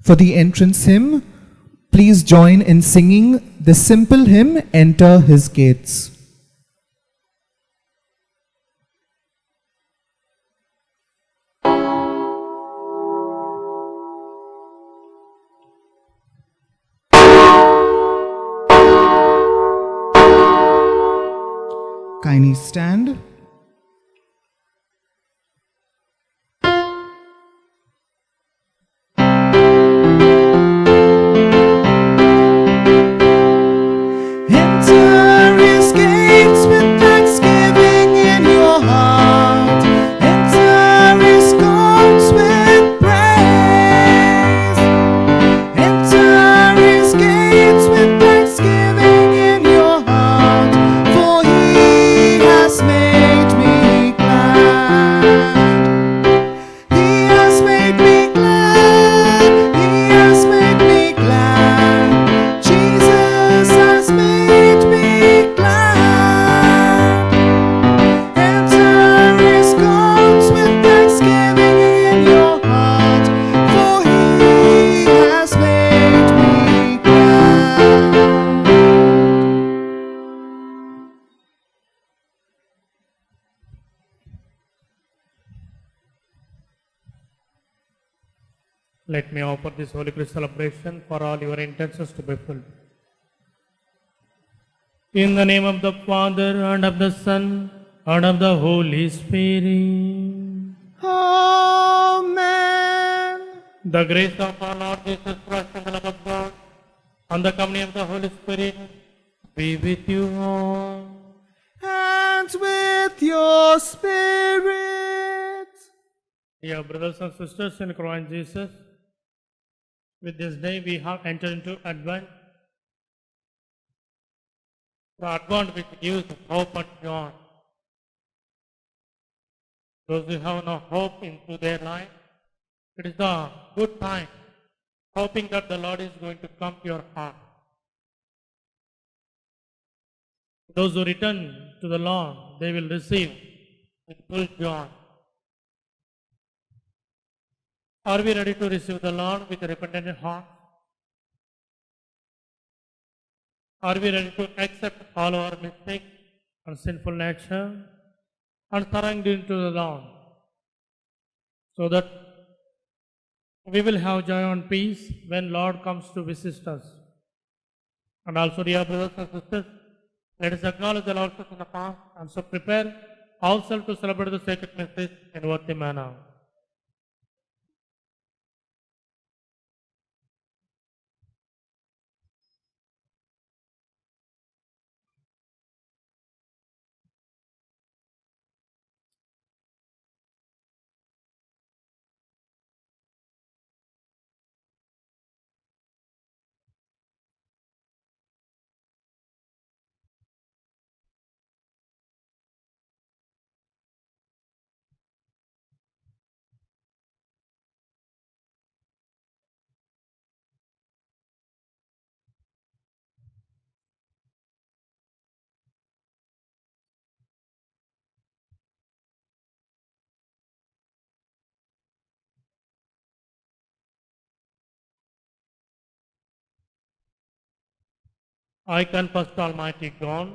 For the entrance hymn, please join in singing the simple hymn, Enter His Gates. Kindly stand. Enter His gates with thanksgiving in your heart. Enter His courts with praise. Enter His gates with thanksgiving in your heart. For He has made me glad. He has made me glad. He has made me glad. Jesus has made me glad. Enter His courts with thanksgiving in your heart, for He has made me glad. Let me offer this Holy Christ celebration for all your intentions to be fulfilled. In the name of the Father, and of the Son, and of the Holy Spirit. Amen. The grace of our Lord Jesus Christ and the love of God, and the company of the Holy Spirit be with you all. And with your spirit. Dear brothers and sisters in Christ Jesus, with this day we have entered into Advent. The Advent which gives hope and joy. Those who have no hope into their life, it is the good time, hoping that the Lord is going to come to your heart. Those who return to the Lord, they will receive with full joy. Are we ready to receive the Lord with a repentant heart? Are we ready to accept all our mistakes and sinful nature and surrender into the Lord, so that we will have joy and peace when Lord comes to visit us? And also, dear brothers and sisters, let us acknowledge the Lord's in the past and so prepare ourselves to celebrate the sacred mysteries in worthy manner. I confess to Almighty God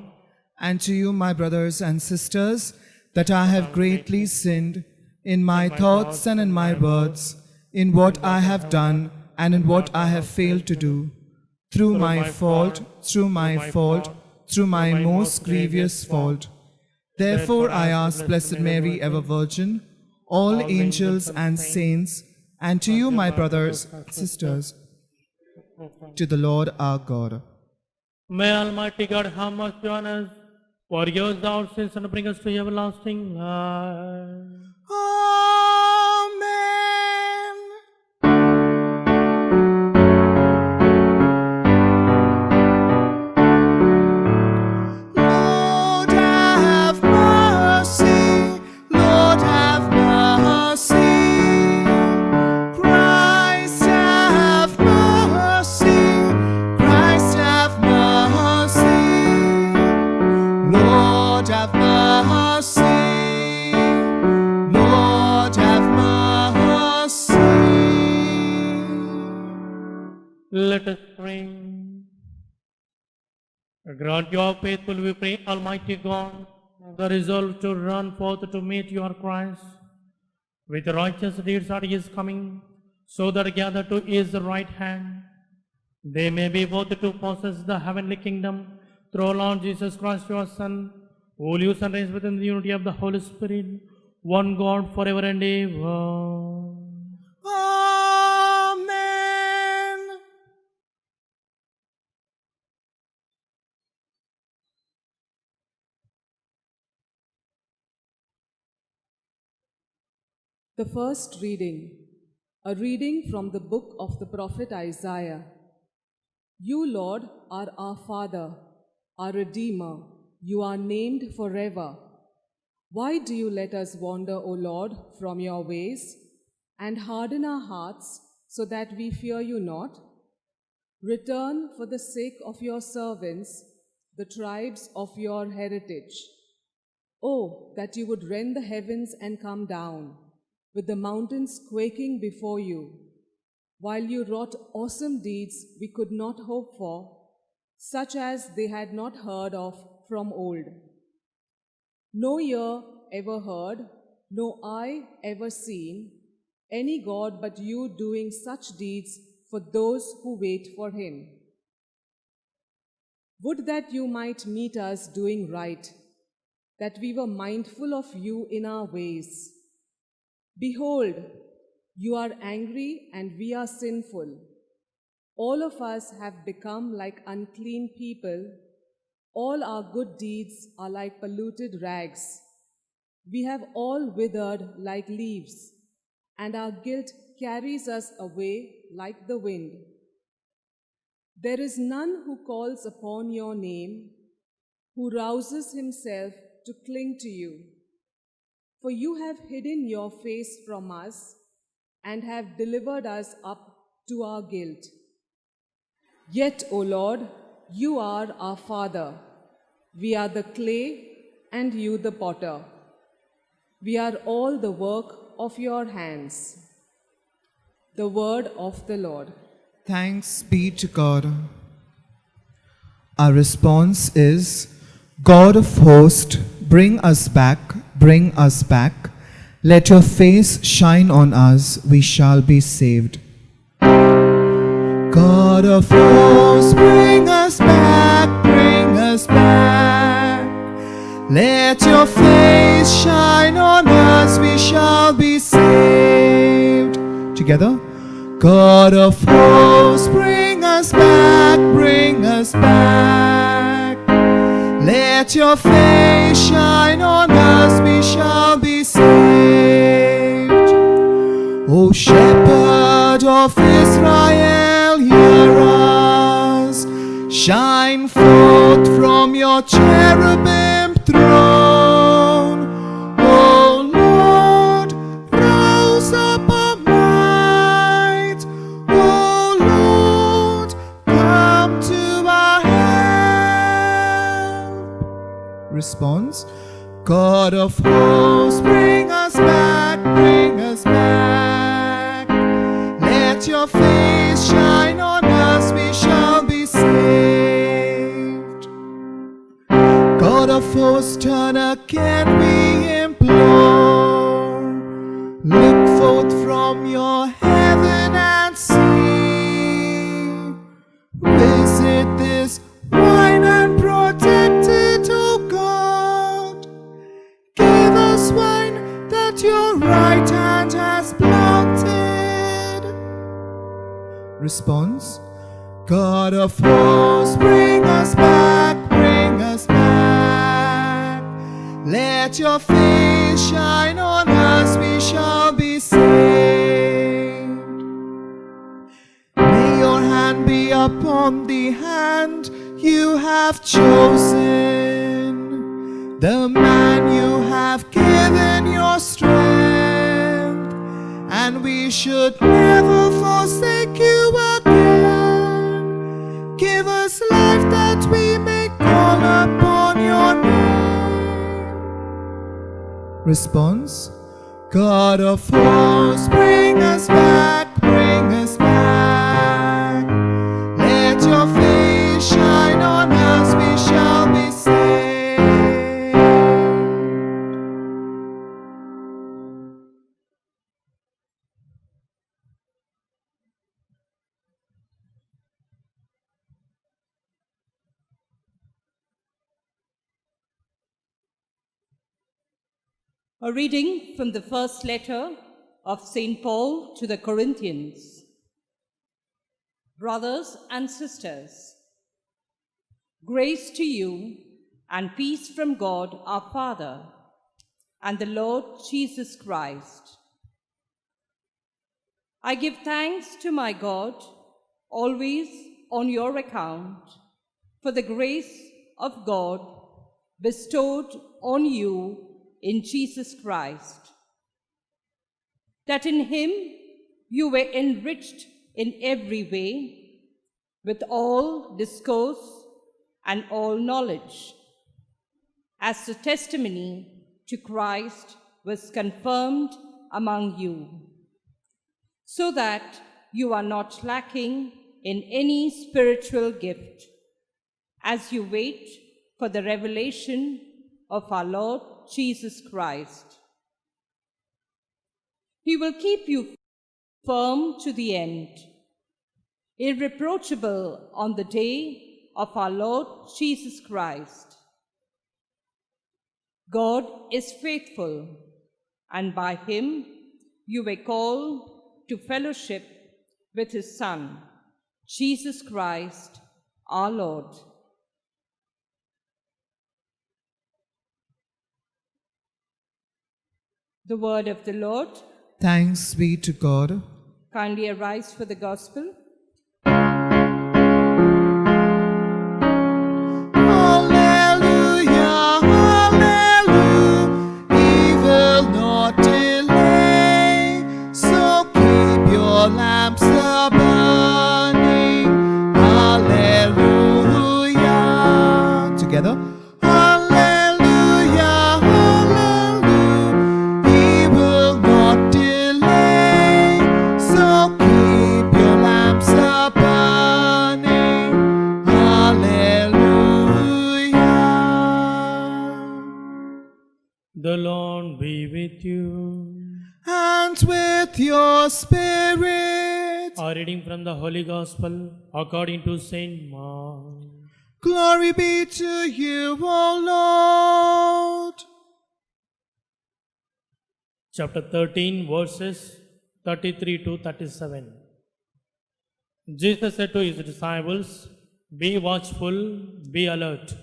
And to you, my brothers and sisters, that I have greatly sinned in my thoughts and in my words, in what I have done and in what I have failed to do, through my fault, through my most grievous fault. Therefore I ask Blessed Mary, ever Virgin, all angels and saints, and to you, my brothers and sisters, to the Lord our God. May Almighty God have mercy on us, forgive us our sins, and bring us to everlasting life. Amen. Lord, have mercy. Lord, have mercy. Christ, have mercy. Christ, have mercy. Lord, have mercy. Lord, Let us pray. Grant your faithful, we pray, Almighty God, the resolve to run forth to meet your Christ with righteous deeds at his coming, so that gathered to his right hand, they may be worthy to possess the heavenly kingdom through our Lord Jesus Christ, your Son, who lives and reigns within the unity of the Holy Spirit, one God forever and ever. Amen. The first reading, a reading from the book of the prophet Isaiah. You, Lord, are our Father, our Redeemer. You are named forever. Why do you let us wander, O Lord, from your ways, and harden our hearts so that we fear you not? Return for the sake of your servants, the tribes of your heritage. Oh, that you would rend the heavens and come down, with the mountains quaking before you, while you wrought awesome deeds we could not hope for, such as they had not heard of from old. No ear ever heard, no eye ever seen, any God but you doing such deeds for those who wait for him. Would that you might meet us doing right, that we were mindful of you in our ways. Behold, you are angry and we are sinful. All of us have become like unclean people. All our good deeds are like polluted rags. We have all withered like leaves, and our guilt carries us away like the wind. There is none who calls upon your name, who rouses himself to cling to you. For you have hidden your face from us and have delivered us up to our guilt. Yet, O Lord, you are our Father. We are the clay and you the potter. We are all the work of your hands. The word of the Lord. Thanks be to God. Our response is, God of hosts, bring us back, bring us back. Let your face shine on us, we shall be saved. God of hosts, bring us back, bring us back. Let your face shine on us, we shall be saved. Together. God of hosts, bring us back, bring us back. Let your face shine on us, we shall be saved. O Shepherd of Israel, hear us. Shine forth from your cherubim throne. O Lord, rouse up a might. O Lord, come to our help. Response. God of hosts, bring us back, bring us back. Let your face shine on us, we shall be saved. God of hosts, turn again, we implore. Look forth from your heaven and see. Visit this wine and protect it, O God. Give us wine that your right hand has planted. Response. God of hosts, bring us back, bring us back. Let your face shine on us, we shall be saved. May your hand be upon the hand you have chosen, the man you have given your strength, and we should never forsake you again. Give us life that we may call upon your name. Response. God of hosts, bring us back, bring us back. A reading from the first letter of St. Paul to the Corinthians. Brothers and sisters, grace to you and peace from God our Father and the Lord Jesus Christ. I give thanks to my God always on your account for the grace of God bestowed on you in Jesus Christ, that in him you were enriched in every way with all discourse and all knowledge, as the testimony to Christ was confirmed among you, so that you are not lacking in any spiritual gift, as you wait for the revelation of our Lord Jesus Christ. He will keep you firm to the end, irreproachable on the day of our Lord Jesus Christ. God is faithful, and by him you were called to fellowship with his Son, Jesus Christ, our Lord. The word of the Lord. Thanks be to God. Kindly arise for the gospel. Hallelujah, hallelujah. He will not delay. So keep your lamps burning. Hallelujah. Together. Hallelujah, hallelujah. He will not delay. So keep your lamps burning. Hallelujah. The Lord be with you. And with your spirit. A reading from the Holy Gospel according to Saint Mark. Glory be to you, O Lord. Chapter 13, verses 33 to 37. Jesus said to his disciples, "Be watchful, be alert.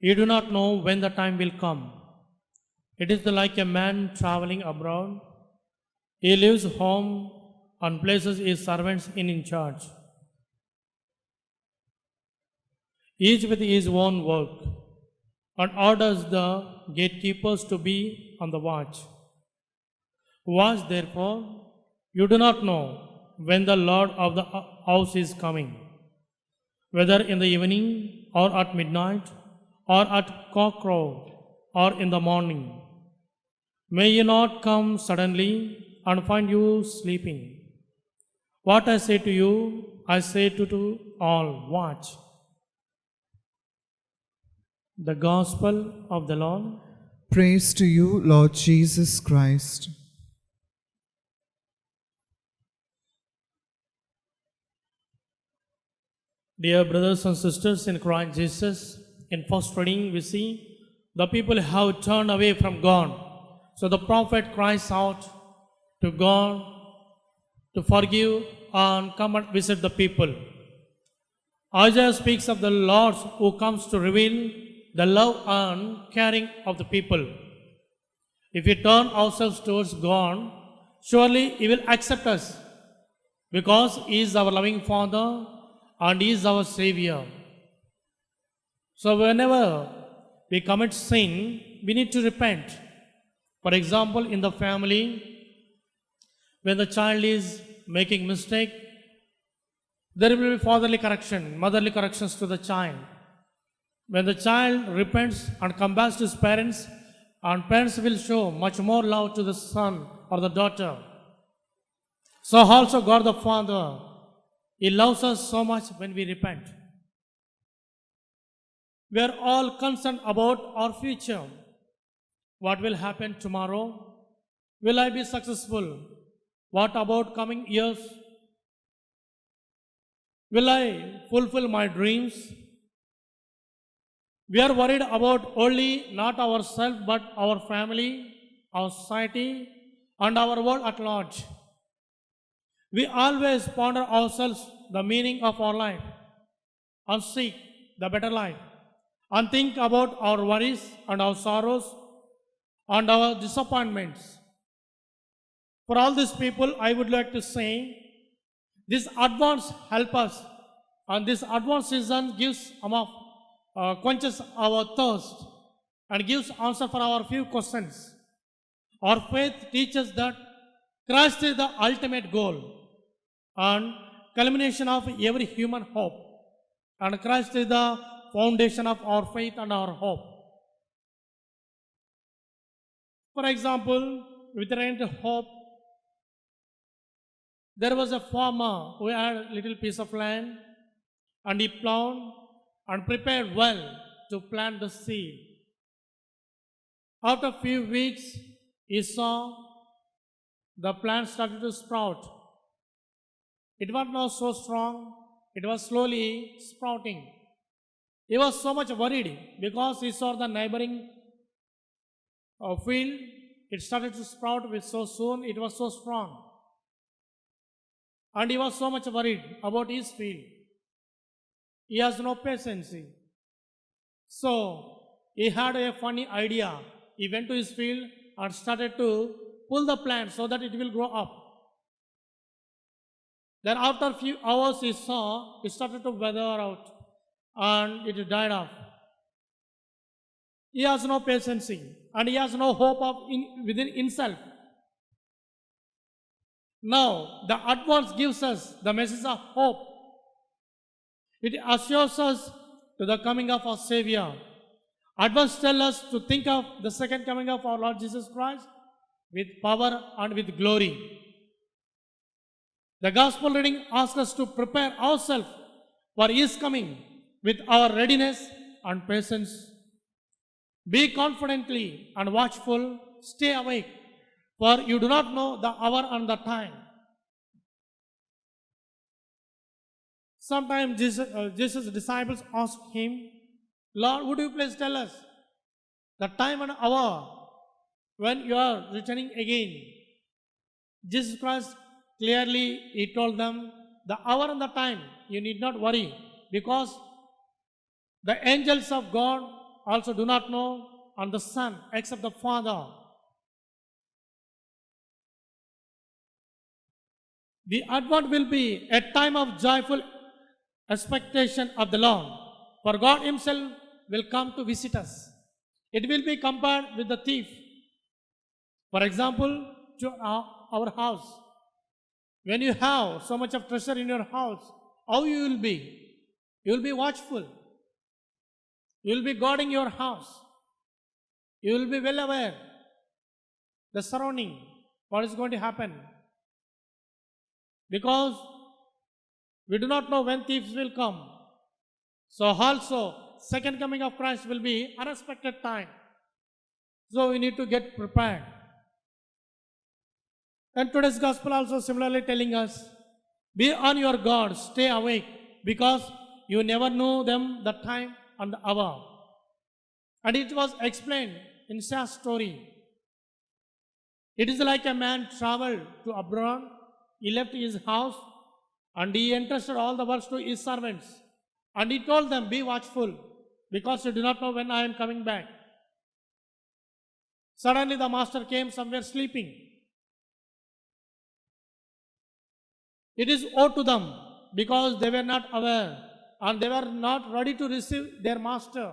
You do not know when the time will come. It is like a man traveling abroad. He leaves home and places his servants in charge, each with his own work, and orders the gatekeepers to be on the watch. Watch therefore, you do not know when the Lord of the house is coming, whether in the evening or at midnight or at cockcrow or in the morning. May you not come suddenly and find you sleeping. What I say to you, I say to all, watch." The Gospel of the Lord. Praise to you, Lord Jesus Christ. Dear brothers and sisters in Christ Jesus, in first reading we see the people have turned away from God. So the prophet cries out to God to forgive and come and visit the people. Isaiah speaks of the Lord who comes to reveal the love and caring of the people. If we turn ourselves towards God, surely He will accept us, because He is our loving Father and He is our Savior. So whenever we commit sin, we need to repent. For example, in the family, when the child is making mistake, there will be fatherly correction, motherly corrections to the child. When the child repents and comes back to his parents, and parents will show much more love to the son or the daughter. So also God the Father, He loves us so much when we repent. We are all concerned about our future. What will happen tomorrow? Will I be successful? What about coming years? Will I fulfill my dreams? We are worried about only not ourselves but our family, our society, and our world at large. We always ponder ourselves the meaning of our life and seek the better life and think about our worries and our sorrows and our disappointments. For all these people, I would like to say this advance help us, and this advance season gives quenches our thirst and gives answer for our few questions. Our faith teaches that Christ is the ultimate goal and culmination of every human hope, and Christ is the foundation of our faith and our hope. For example, with regard to hope, there was a farmer who had a little piece of land and he plowed and prepared well to plant the seed. After a few weeks, he saw the plant started to sprout. It was not so strong, it was slowly sprouting. He was so much worried because he saw the neighboring field, it started to sprout with so soon, it was so strong. And he was so much worried about his field. He has no patience. So he had a funny idea. He went to his field and started to pull the plant so that it will grow up. Then after a few hours he saw it started to weather out and it died off. He has no patience and he has no hope within himself. Now, the advance gives us the message of hope. It assures us to the coming of our Savior. Advance tells us to think of the second coming of our Lord Jesus Christ with power and with glory. The Gospel reading asks us to prepare ourselves for His coming with our readiness and patience. Be confidently and watchful, stay awake, for you do not know the hour and the time. Sometimes Jesus' disciples asked him, Lord, would you please tell us the time and hour when you are returning again? Jesus Christ clearly, He told them, the hour and the time, you need not worry, because the angels of God also do not know, and the Son except the Father. The Advent will be a time of joyful expectation of the Lord, for God Himself will come to visit us. It will be compared with the thief. For example, to our house. When you have so much of treasure in your house, how you will be? You will be watchful. You will be guarding your house. You will be well aware the surrounding, what is going to happen. Because we do not know when thieves will come. So also, second coming of Christ will be unexpected time. So we need to get prepared. And today's gospel also similarly telling us, be on your guard, stay awake, because you never know them the time and the hour. And it was explained in Shah's story. It is like a man traveled to abroad. He left his house and he entrusted all the works to his servants. And he told them, be watchful, because you do not know when I am coming back. Suddenly the master came somewhere sleeping. It is owed to them because they were not aware and they were not ready to receive their master.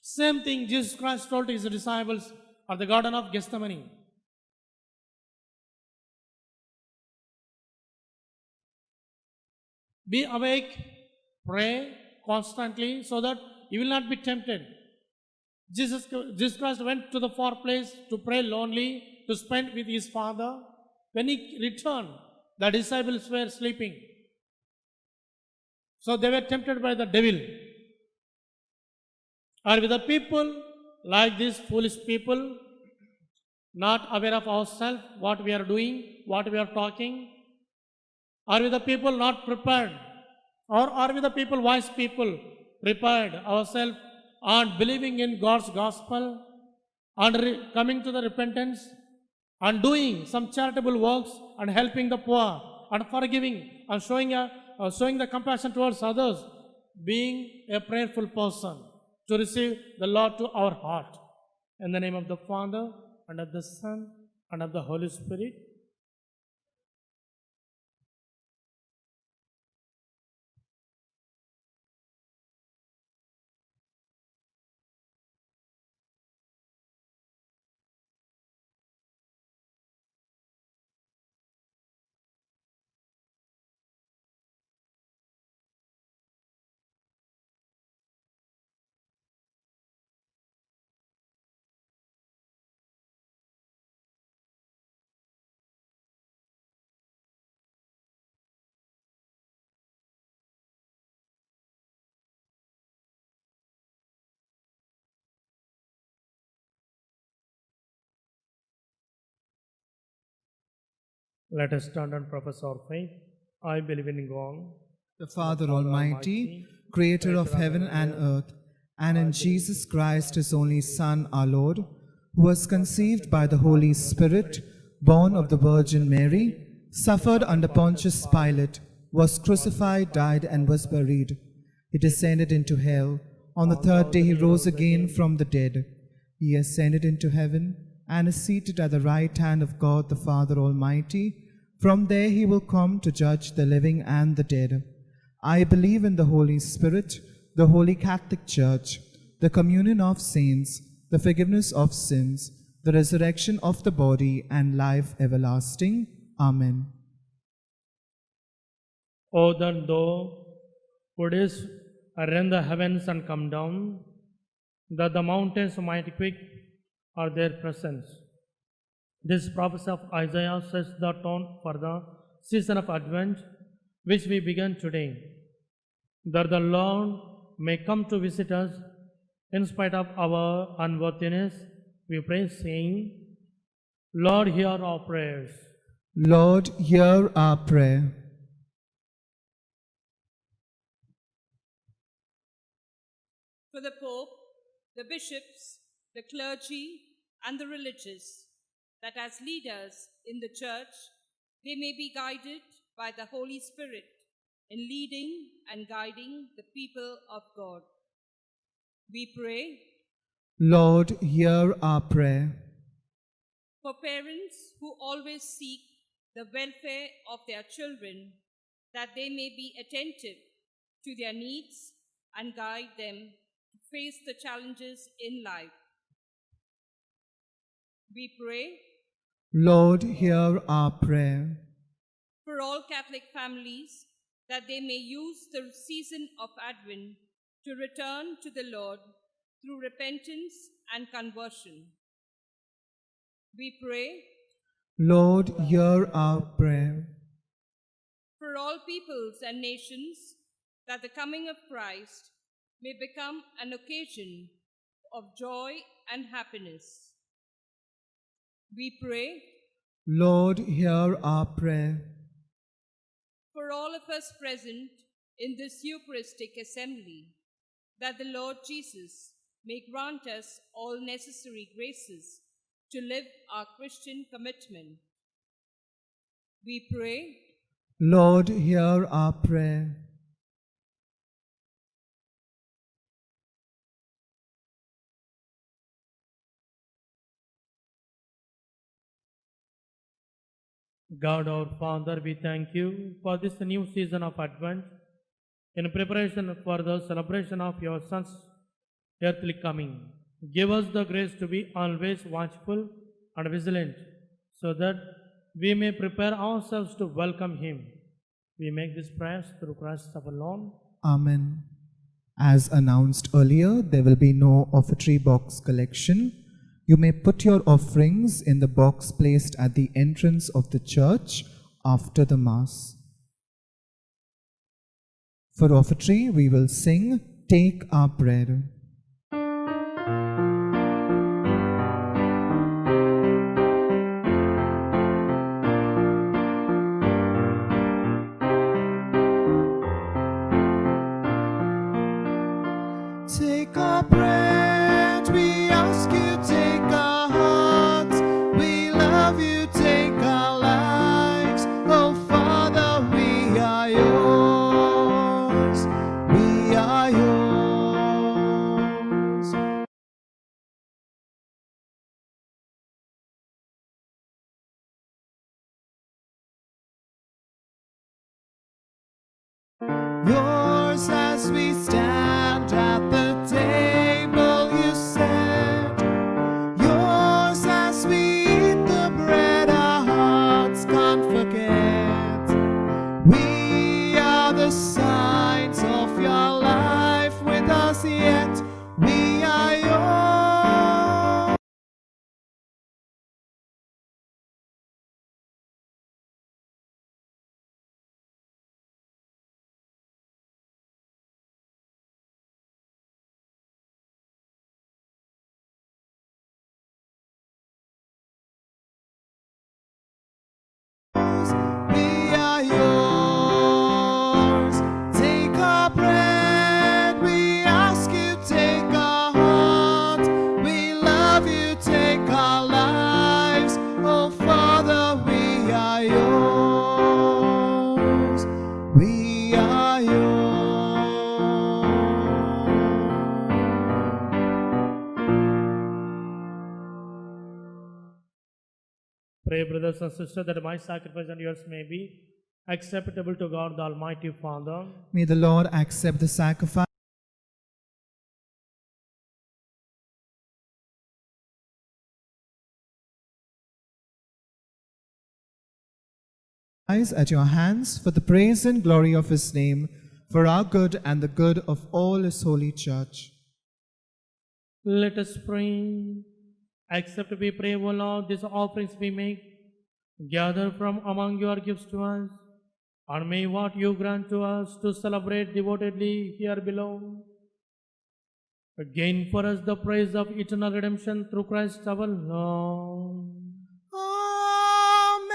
Same thing Jesus Christ told to His disciples at the Garden of Gethsemane. Be awake, pray constantly so that you will not be tempted. Jesus Christ went to the far place to pray lonely, to spend with His Father. When He returned, the disciples were sleeping. So they were tempted by the devil. Are we the people like these foolish people, not aware of ourselves, what we are doing, what we are talking? Are we the people not prepared? Or are we the people, wise people, prepared ourselves and believing in God's gospel and coming to the repentance and doing some charitable works and helping the poor and forgiving and showing the compassion towards others, being a prayerful person to receive the Lord to our heart. In the name of the Father and of the Son and of the Holy Spirit. Let us stand and profess our faith. I believe in God, the Father Almighty, creator of heaven and earth, and in Jesus Christ, his only Son, our Lord, who was conceived by the Holy Spirit, born of the Virgin Mary, suffered under Pontius Pilate, was crucified, died, and was buried. He descended into hell. On the third day he rose again from the dead. He ascended into heaven and is seated at the right hand of God the Father Almighty. From there he will come to judge the living and the dead. I believe in the Holy Spirit, the Holy Catholic Church, the communion of saints, the forgiveness of sins, the resurrection of the body, and life everlasting. Amen. O that thou wouldest rend the heavens and come down, that the mountains might quake at their presence. This prophecy of Isaiah sets the tone for the season of Advent, which we begin today, that the Lord may come to visit us in spite of our unworthiness. We pray, saying, Lord, hear our prayers. Lord, hear our prayer. For the Pope, the bishops, the clergy, and the religious, that as leaders in the Church, they may be guided by the Holy Spirit in leading and guiding the people of God. We pray, Lord, hear our prayer. for parents who always seek the welfare of their children, that they may be attentive to their needs and guide them to face the challenges in life. We pray, Lord, hear our prayer. for all Catholic families, that they may use the season of Advent to return to the Lord through repentance and conversion. We pray, Lord, hear our prayer. for all peoples and nations, that the coming of Christ may become an occasion of joy and happiness. We pray, Lord, hear our prayer. for all of us present in this Eucharistic assembly, that the Lord Jesus may grant us all necessary graces to live our Christian commitment. We pray, Lord, hear our prayer. God our Father, we thank you for this new season of Advent in preparation for the celebration of your Son's earthly coming. Give us the grace to be always watchful and vigilant, so that we may prepare ourselves to welcome him. We make this prayer through Christ our Lord. Amen. As announced earlier, there will be no offertory box collection. You may put your offerings in the box placed at the entrance of the church after the Mass. For offertory, we will sing, Take Our Bread. Take our bread. Yours as we stand at the table you set. Yours as we eat the bread our hearts can't forget. We are the signs of your life with us yet. We are yours. We are yours. Take our bread. We ask you, take our heart. We love you, take our lives. Oh Father, we are yours. We are yours. Pray, brothers and sisters, that my sacrifice and yours may be acceptable to God the Almighty Father. May the Lord accept the sacrifice at your hands for the praise and glory of his name, for our good and the good of all his holy church. Let us pray. Accept, we pray, O Lord, these offerings we make, gather from among your gifts to us, and may what you grant to us to celebrate devotedly here below gain for us the praise of eternal redemption through Christ our Lord. Amen.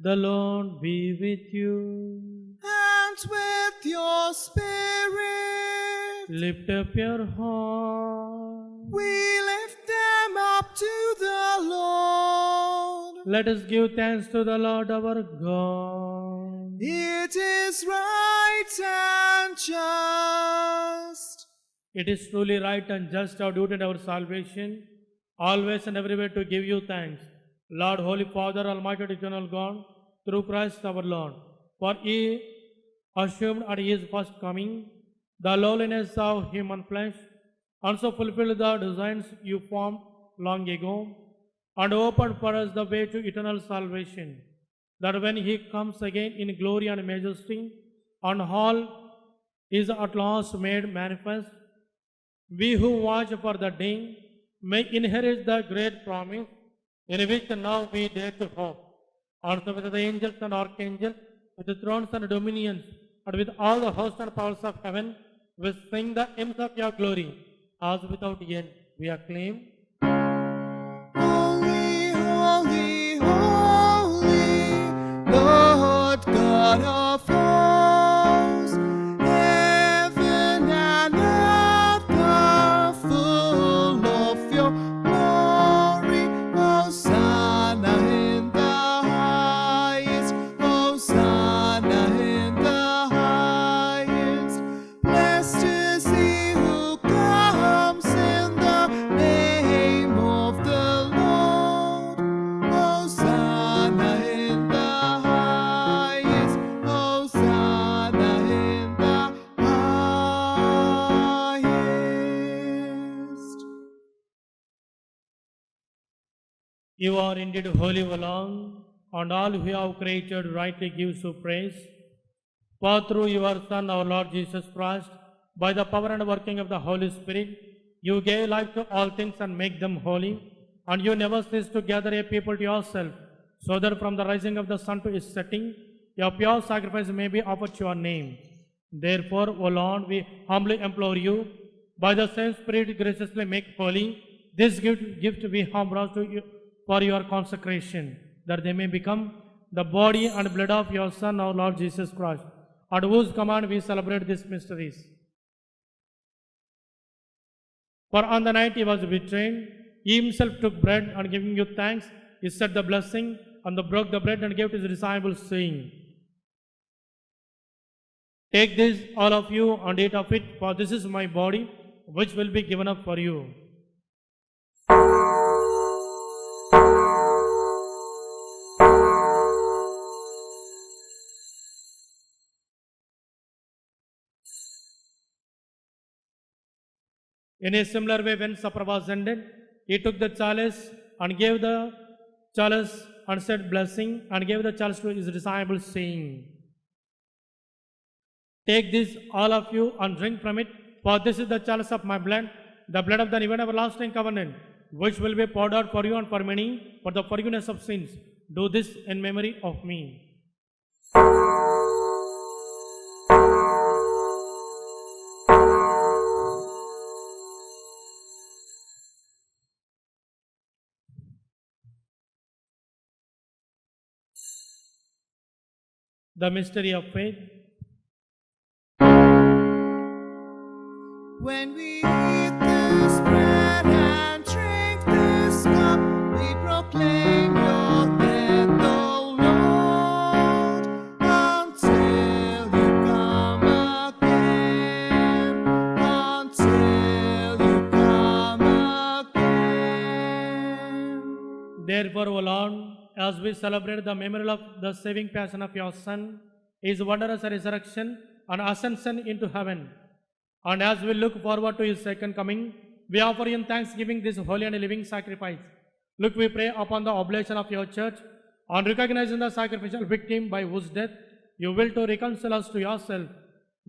The Lord be with you. And with your spirit, Lift up your heart. we lift them up to the Lord. Let us give thanks to the Lord our God. It is right and just. It is truly right and just our duty and our salvation, always and everywhere to give you thanks, Lord, Holy Father, Almighty and Eternal God, through Christ our Lord. For He assumed at His first coming the lowliness of human flesh, and so fulfilled the designs you formed long ago, and opened for us the way to eternal salvation, that when He comes again in glory and majesty, and all is at last made manifest, we who watch for the day may inherit the great promise in which now we dare to hope. Also with the angels and archangels, with the thrones and dominions, and with all the hosts and powers of heaven, we sing the hymns of your glory, as without end we acclaim. Holy, holy, holy, Lord God of hosts, heaven and earth are full of your glory. Hosanna in the highest, Hosanna in the highest. Blessed is he who comes in the name of the Lord. Hosanna in the highest, Hosanna in the highest. You are indeed holy, O Lord, and all who have created rightly gives you praise. For through your Son, our Lord Jesus Christ, by the power and working of the Holy Spirit, you gave life to all things and make them holy, and you never cease to gather a people to yourself, so that from the rising of the sun to its setting, your pure sacrifice may be offered to your name. Therefore, O Lord, we humbly implore you, by the same Spirit graciously make holy this gift we have brought to you for your consecration, that they may become the body and blood of your Son, our Lord Jesus Christ, at whose command we celebrate these mysteries. For on the night he was betrayed, he himself took bread, and giving you thanks, he said the blessing, and broke the bread and gave to his disciples, saying, Take this, all of you, and eat of it, for this is my body, which will be given up for you. In a similar way, when supper was ended, he took the chalice and gave the chalice and said blessing and gave the chalice to his disciples, saying, "Take this, all of you, and drink from it, for this is the chalice of my blood, the blood of the new and everlasting covenant, which will be poured out for you and for many for the forgiveness of sins. Do this in memory of me." The mystery of faith. When we eat this bread and drink this cup, we proclaim your death, O Lord, until you come again, until you come again. Therefore, O Lord, as we celebrate the memorial of the saving passion of your Son, his wondrous resurrection and ascension into heaven, and as we look forward to his second coming, we offer in thanksgiving this holy and living sacrifice. Look, we pray upon the oblation of your church, and recognizing the sacrificial victim by whose death you will to reconcile us to yourself.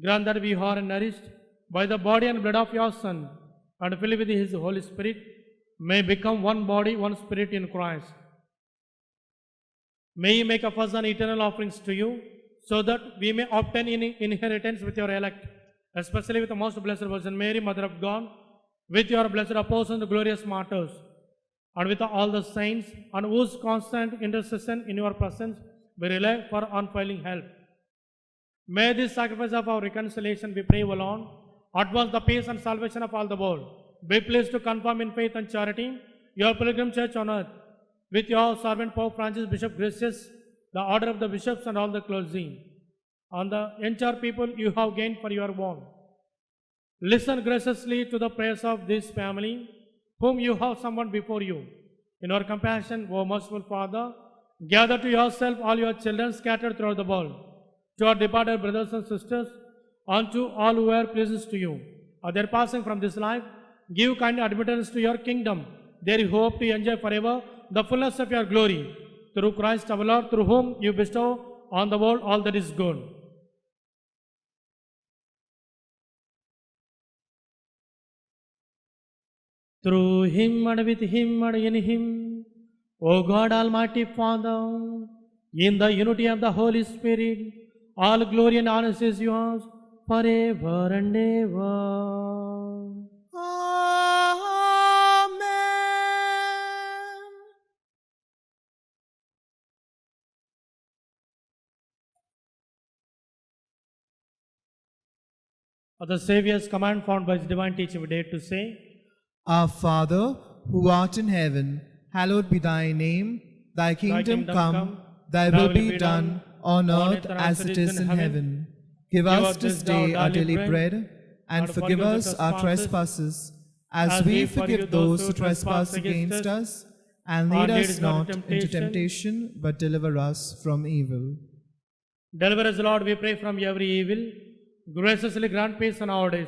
Grant that we who are nourished by the body and blood of your Son, and filled with his Holy Spirit, may become one body, one spirit in Christ. May he make of us an eternal offerings to you, so that we may obtain inheritance with your elect, especially with the most blessed Virgin Mary, Mother of God, with your blessed apostles and glorious martyrs, and with all the saints, and whose constant intercession in your presence we rely for unfailing help. May this sacrifice of our reconciliation, we pray, O Lord, advance the peace and salvation of all the world. Be pleased to confirm in faith and charity your pilgrim church on earth, with your servant Pope Francis, Bishop Gracious, the order of the bishops and all the clergy, and the entire people you have gained for your own. Listen graciously to the prayers of this family, whom you have summoned before you. In your compassion, O merciful Father, gather to yourself all your children scattered throughout the world, to our departed brothers and sisters, and to all who were pleased to you. At their passing from this life, give kind admittance to your kingdom. There you hope to enjoy forever the fullness of your glory, through Christ our Lord, through whom you bestow on the world all that is good. Through him and with him and in him, O God Almighty Father, in the unity of the Holy Spirit, all glory and honor is yours forever and ever. Amen. At the Saviour's command found by his divine teaching, we dare to say, Our Father, who art in heaven, hallowed be thy name. Thy kingdom come, thy will be done on earth as it is in heaven. Give us this day our daily bread, and forgive us our trespasses, as we forgive those who trespass against us. And lead us not into temptation, but deliver us from evil. Deliver us, Lord, we pray, from every evil. Graciously grant peace in our days,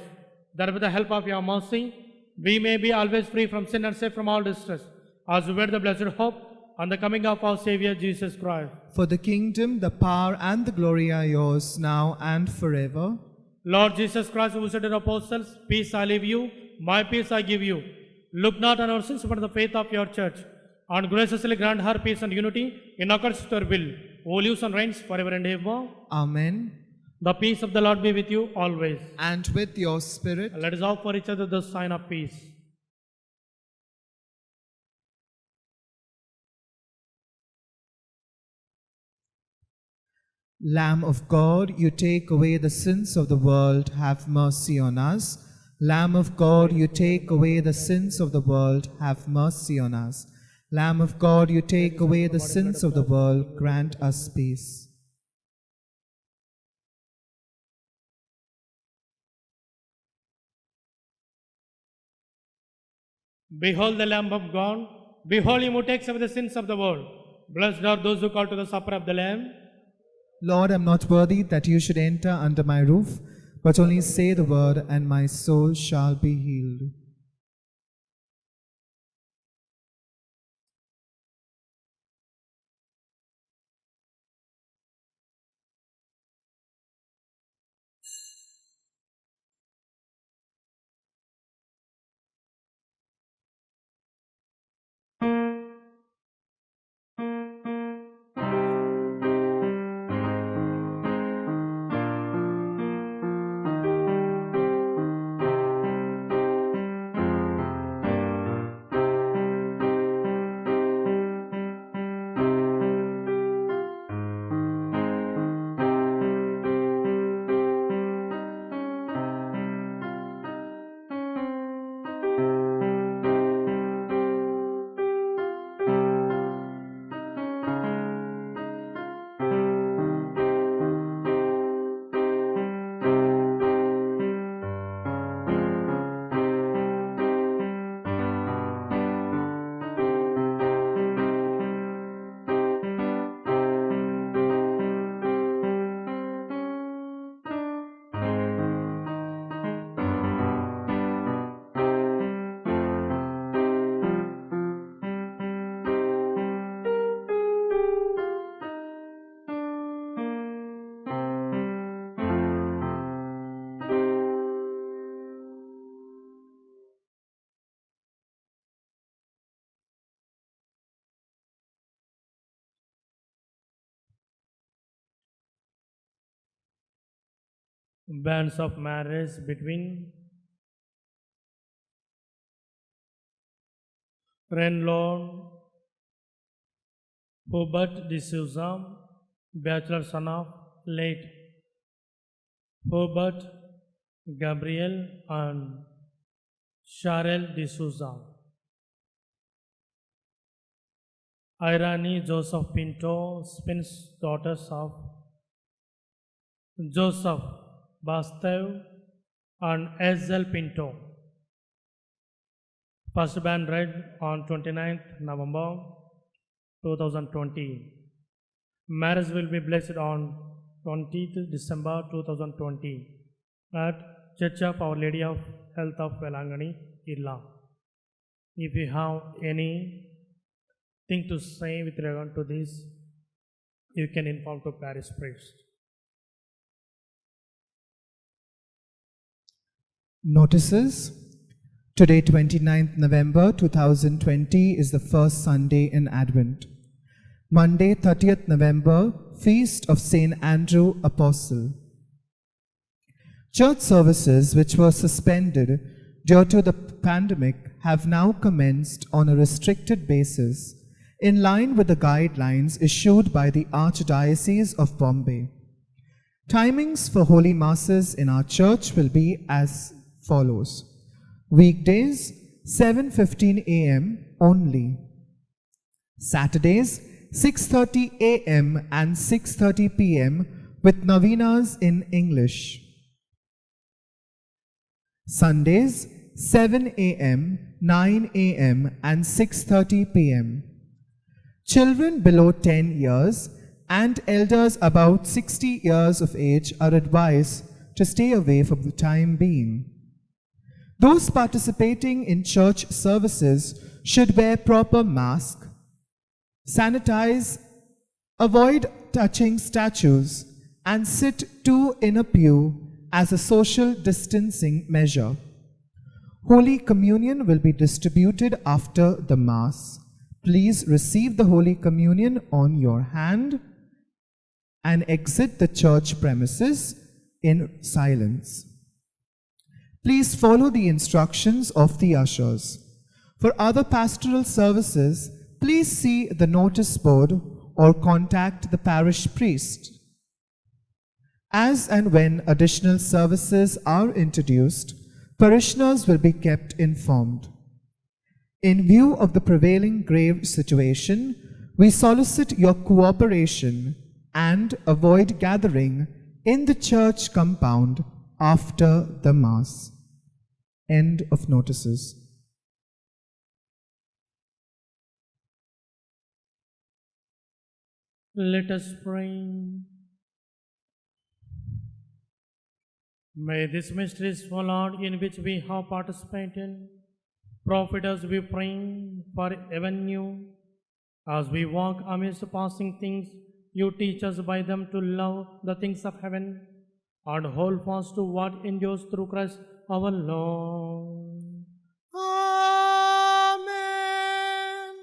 that with the help of your mercy, we may be always free from sin and safe from all distress, as we wait the blessed hope and the coming of our Savior Jesus Christ. For the kingdom, the power, and the glory are yours, now and forever. Lord Jesus Christ, who said to the apostles, "Peace I leave you, my peace I give you," look not on our sins, but on the faith of your church, and graciously grant her peace and unity in accordance with your will, who lives and reigns forever and ever. Amen. The peace of the Lord be with you always. And with your spirit. Let us offer each other the sign of peace. Lamb of God, you take away the sins of the world, have mercy on us. Lamb of God, you take away the sins of the world, have mercy on us. Lamb of God, you take away the sins of the world, grant us peace. Behold the Lamb of God. Behold him who takes away the sins of the world. Blessed are those who call to the supper of the Lamb. Lord, I am not worthy that you should enter under my roof, but only say the word, and my soul shall be healed. banns of marriage between Renlon Hubert D'Souza, bachelor son of late Hubert Gabriel and Charelle D'Souza. Irani Joseph Pinto, Spin's daughters of Joseph Bastev and Ezel Pinto. First band read on 29th November 2020. Marriage will be blessed on 20th December 2020 at Church of Our Lady of Health of Velangani, Irla. If you have anything to say with regard to this, you can inform to parish priest. Notices. Today, 29th November 2020, is the first Sunday in Advent. Monday, 30th November, Feast of St. Andrew Apostle. Church services which were suspended due to the pandemic have now commenced on a restricted basis in line with the guidelines issued by the Archdiocese of Bombay. Timings for Holy Masses in our church will be as follows. Weekdays, 7:15 a.m. only. Saturdays, 6:30 a.m. and 6:30 p.m. with novenas in English. Sundays, 7 a.m., 9 a.m. and 6:30 p.m. Children below 10 years and elders about 60 years of age are advised to stay away for the time being. Those participating in church services should wear proper mask, sanitize, avoid touching statues, and sit two in a pew as a social distancing measure. Holy Communion will be distributed after the Mass. Please receive the Holy Communion on your hand and exit the church premises in silence. Please follow the instructions of the ushers. For other pastoral services, please see the notice board or contact the parish priest. As and when additional services are introduced, parishioners will be kept informed. In view of the prevailing grave situation, we solicit your cooperation and avoid gathering in the church compound after the Mass. End of notices. Let us pray. May these mysteries, O Lord, in which we have participated, profit us, we pray, for even new. As we walk amidst passing things, you teach us by them to love the things of heaven and hold fast to what endures through Christ our Lord. Amen.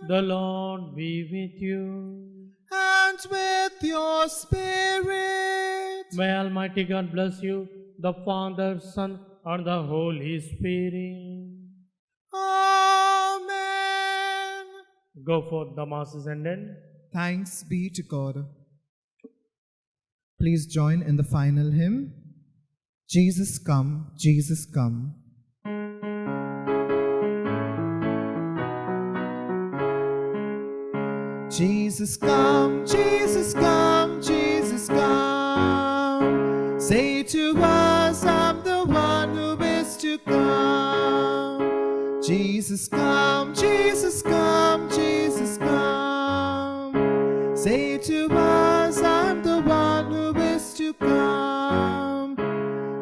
The Lord be with you. And with your spirit. May Almighty God bless you, the Father, Son, and the Holy Spirit. Amen. Go forth, the Mass is ended. Thanks be to God. Please join in the final hymn. Jesus come, Jesus come. Jesus come, Jesus come, Jesus come. Say to us, I'm the one who is to come. Jesus come, Jesus come, Jesus come. Say to us, I'm the one who is to come.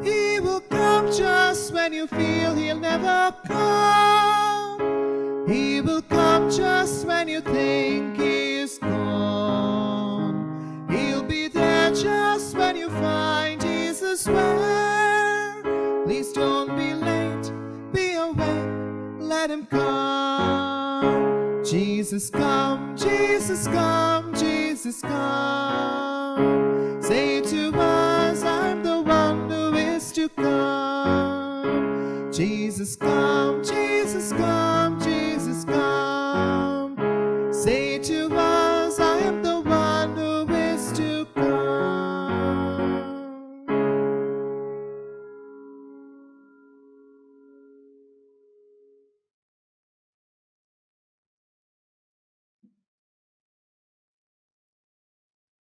He will come just when you feel he'll never come. He will come just when you think he is gone. He'll be there just when you find Jesus where. Please don't be late, be awake, let him come. Jesus come, Jesus come, Jesus come. Say